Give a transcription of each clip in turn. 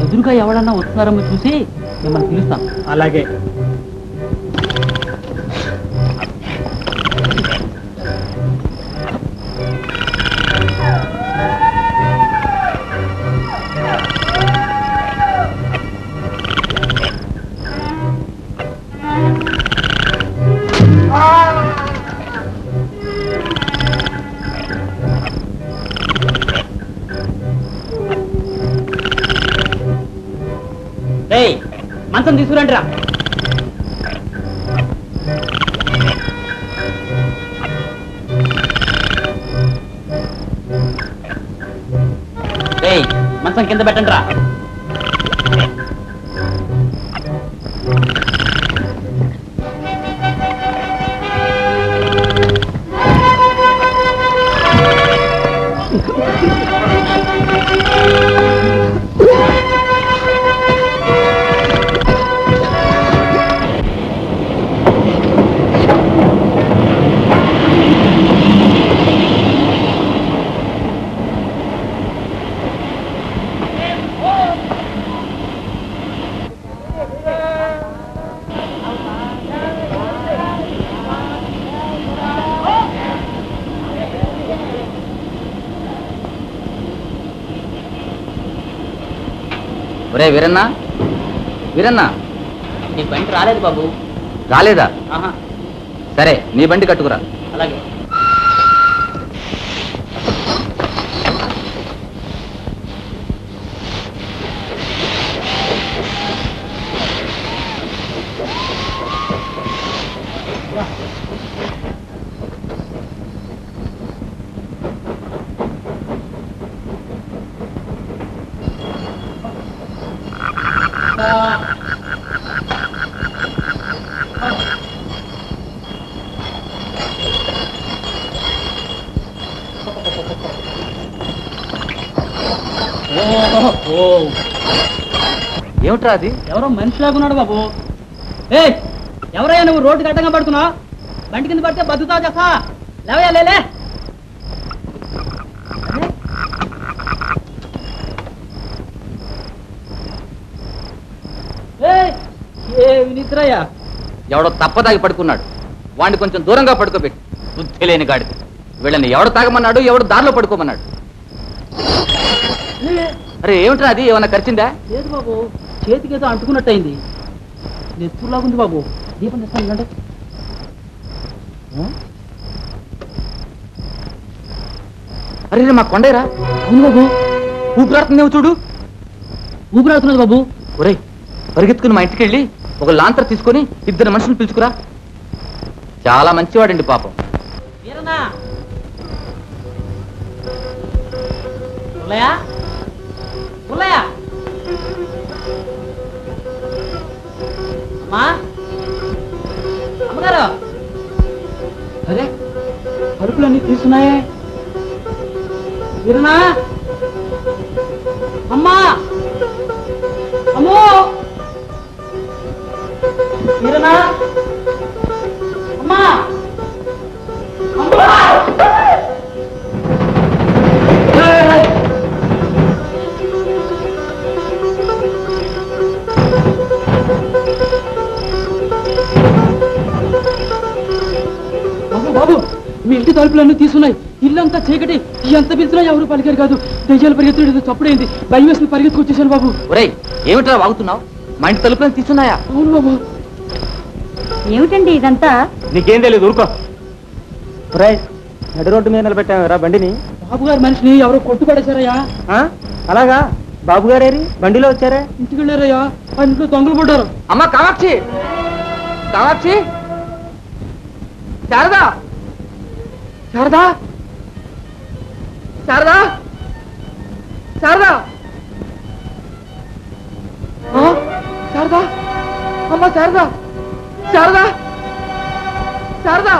ఎదురుగా ఎవడన్నా వస్తున్నారో చూసి మిమ్మల్ని పిలుస్తాను. అలాగే. మంచం తీసుకురండి రా. మంచం కింద పెట్టండి రా. ఒరే వీరన్నా, వీరన్నా, నీ బండి రాలేదు బాబు. రాలేదా? సరే, నీ బండి కట్టుకురా. అలాగే. ఏమిట్రా అది? ఎవరో మనిషిలాగున్నాడు బాబు. ఎవరయ్యా నువ్వు? రోడ్డుకి అడ్డంగా పడుతున్నావు. బండి కింద పడితే బతుకుతావు చేస్తా. లేవయ్యా, లేలే. నిద్రయ్యా. ఎవడో తప్పదాగి పడుకున్నాడు. వాడిని కొంచెం దూరంగా పడుకోబెట్టి. బుద్ధి లేని గాడిది. వీళ్ళని ఎవడు తాగమన్నాడు, ఎవడు దారిలో పడుకోమన్నాడు? అరే ఏమిట్రా అది? ఏమన్నా ఖర్చిందా? లేదు బాబు, చేతికి ఏదో అంటుకున్నట్టయింది. నెత్తులాగుంది బాబు. దీపం తెస్తాను అంటే. అరే మా కొండేరా. అవును బాబు, ఊపిరాడుతుందేమో చూడు. ఊపిరాడుతున్నది బాబు. ఒరే పరిగెత్తుకుని మా ఇంటికి వెళ్ళి ఒక లాంతర్ తీసుకొని 2 మనుషులు పిలుచుకురా. చాలా మంచివాడండి పాపం. అమ్మగారు, అరే పరుపులన్నీ తీసుకున్నాయే. వీరనా, అమ్మా, అమ్మో, వీరనా, అమ్మా, అమ్మా. బాబు, మీ ఇంటి తలుపులన్నీ తీసుకున్నాయి. ఇల్లంతా చీకటి. ఎంత పిలిచినా ఎవరు పలికారు కాదు. దయ్యాలు పరిగెత్తుడు చప్పుడైంది. భయం వేసి పరిగెత్తుకొచ్చేసాను బాబు. ఒరేయ్ ఏమిట్రా వాగుతున్నావు? మా ఇంటి తలుపులను తీసుకున్నాయా? అవును బాబు. ఏమిటండి ఇదంతా? నీకేం తెలియదు, ఊరుకో. నడి రోడ్డు మీద నిలబెట్టారా బండిని? బాబు గారి మనిషిని ఎవరో కొట్టుపడేశారయ్యా. అలాగా? బాబు గారేరి బండిలో వచ్చారా? ఇంటికి వెళ్ళారయ్యా. ఆ ఇంట్లో దొంగలు పడ్డారు. అమ్మ కామాక్షి, కామాక్షి, శారదా, శారదా, శారదా, శారదా, శారదా, అమ్మ శారదా, శారదా, శారదా.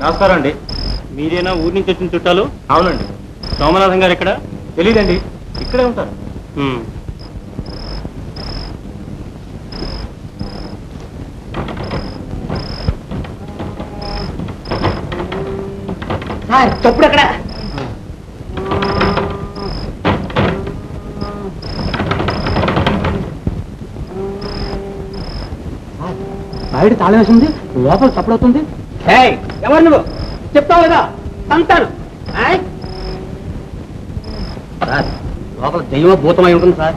నమస్కారం అండి. మీరేనా ఊరి నుంచి వచ్చిన చుట్టాలు? అవునండి. సోమనాథం గారు ఎక్కడ? తెలీదండి, ఇక్కడే ఉంటారు. చప్పుడు ఎక్కడ? బయట తాళం వేసింది, లోపల చప్పుడవుతుంది. ఎవరు నువ్వు చెప్తావు లేదా? సంతాను సార్ లోపల దెయ్యం భూతమై ఉంటుంది సార్.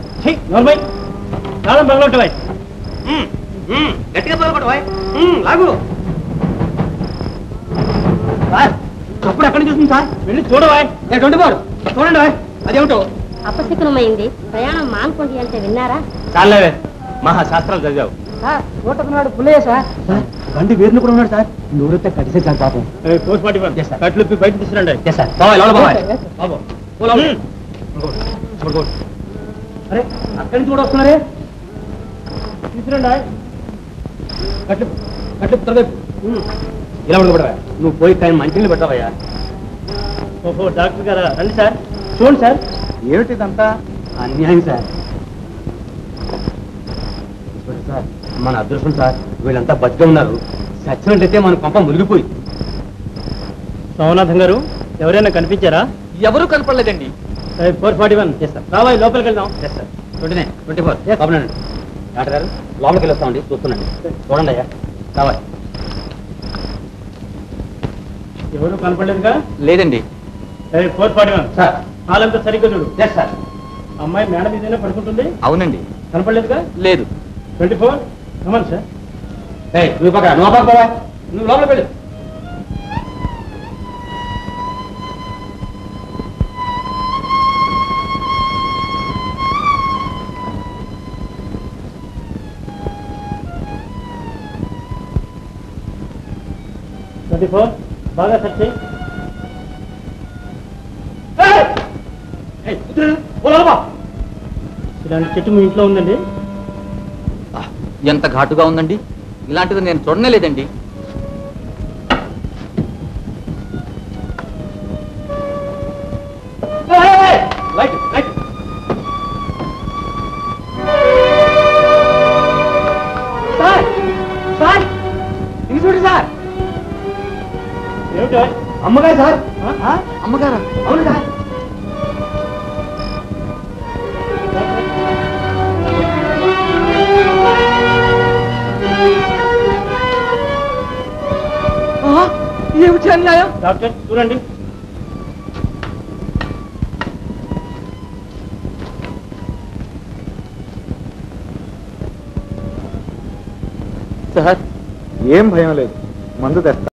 తాళం పగలొట్టవా? గట్టిగా పగలగొట్టవా? లాగు సార్. చప్పుడు ఎక్కడి నుంచి చూస్తుంది సార్? వెళ్ళి చూడవా? చూడండి అదేమిటో. అపశకునమైంది. ప్రయాణం మానుకోండి అంటే విన్నారా? చాలేవే, మహాశాస్త్రాలు చదివావు. చూస్తున్నాడు పుల్లయ్య సార్. బండి వీరిని కూడా ఉన్నాడు సార్. నూరితే కడిసే సార్ పాపం. పోస్ట్ మార్టం కట్లుప్పి బయట తీసుకురండి. సార్ బాబు అరే అక్కడి నుంచి కూడా వస్తున్నారే. తీసుకురండి. కట్లు కట్లు త్వరగా ఇలా ఉండకూడవా? నువ్వు పోయి కానీ మంచినీళ్ళు పెట్టావయ్యా. ఓహో డాక్టర్ గారా, రండి సార్. చూడండి సార్. ఏమిటిదంతా? అన్యాయం సార్. సార్ మన అదృష్టం సార్, వీళ్ళంతా బతిగా ఉన్నారు. సచ్చినట్టయితే మన కొంప మునిగిపోయి. సోమనాథం గారు, ఎవరైనా కనిపించారా? ఎవరూ కనపడలేదండి. 441 రావాలి, లోపలికి వెళ్దాం. 24 బాబునండి. డాక్టర్ గారు లోపలికి వెళ్ళొస్తామండి, చూస్తున్నాండి. చూడండి అయ్యా రావాలి. ఎవరు కనపడలేదుగా? లేదండి. 441 సార్. హాలంతా సరిగ్గా చూడు. సార్. అమ్మాయి మేడ మీదనే పడుకుంటుంది. అవునండి. కనపడలేదుగా? లేదు. 24 కమన్ సార్. నువ్వు పక్క నువ్వు పక్క బాబా, నువ్వు లోపలికి వెళ్ళు. బాగా సెర్చ్ చేయి. ఇలాంటి చెట్టు మీ ఇంట్లో ఉందండి? ఎంత ఘాటుగా ఉందండి. ఇలాంటిది నేను చూడనే లేదండి. సార్ ఏమిటో? అమ్మగారు సార్. అమ్మగారా? అవును సార్. ఏమిటి అన్యాయం? డాక్టర్ చూడండి. సార్ ఏం భయం లేదు, మందు తెస్తా.